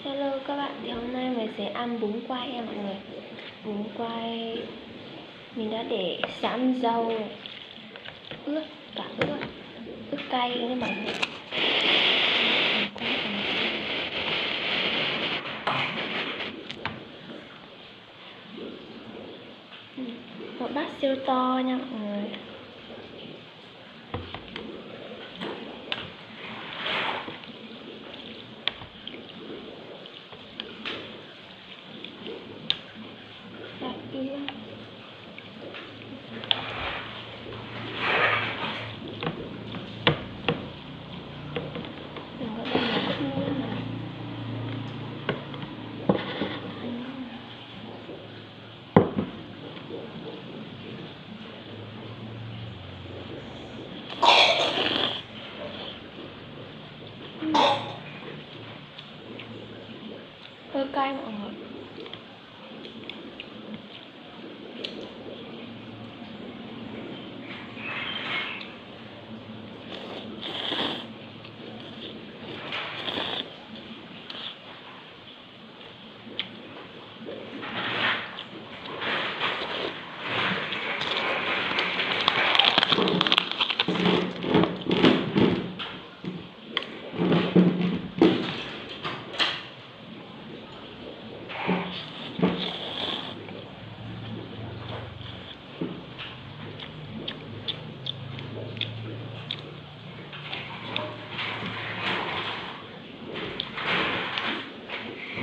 Hello các bạn, thì hôm nay mình sẽ ăn bún quay nha mọi người. Bún quay mình đã để sẵn rau ướt, ướt cay nha mọi người. Một bát siêu to nha mọi người. Hơi cay mọi người.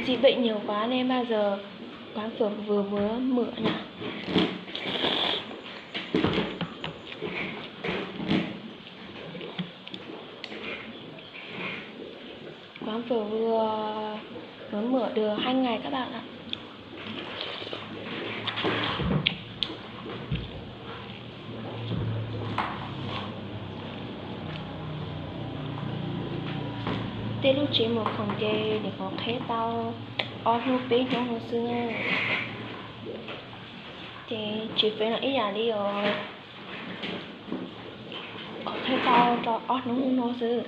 Dịch bệnh nhiều quá nên bao giờ quán phở vừa mở nè. Quán phở vừa mới mở được 2 ngày các bạn ạ. Thế lúc chỉ một phòng kê để có khé tao ở hưu bí nó hồi xưa thì chỉ phải là ít nhà đi rồi có thấy tao cho ở nó xưa.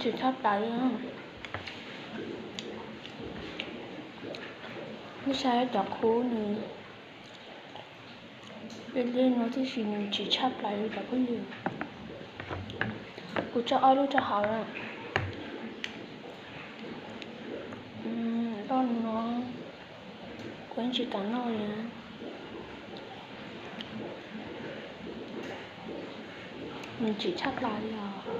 chỉ thấp lại nữa. Nó sai đọc khổ nữa. Bên lên nó thì mình chỉ chắp lại được có nhiều. Cô cho ai lúc cho họ rồi. Đó nó quên chỉ cả nói nữa. Mình chỉ chắp lại rồi.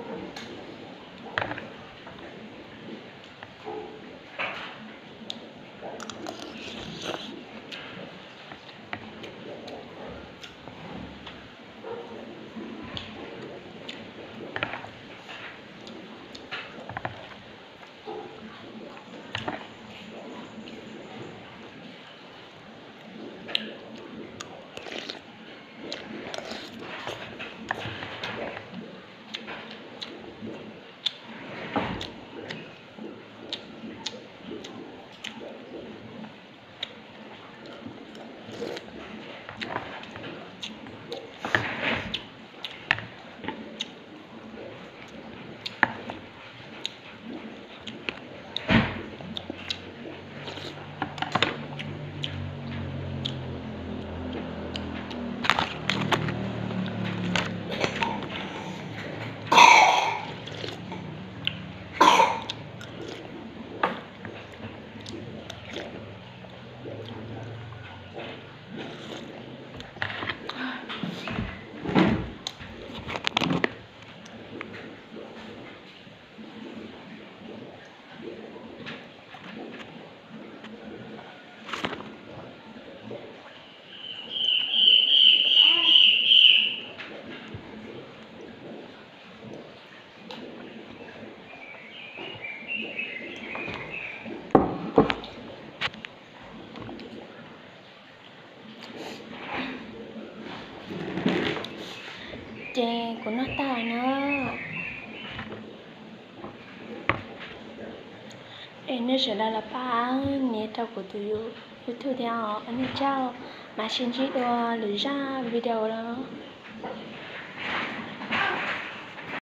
Chè của nó tài nữa. Em nó sẽ là ba nhé tao của tụi YouTube theo anh chào mà xin chỉ đồ lựa ra video đó.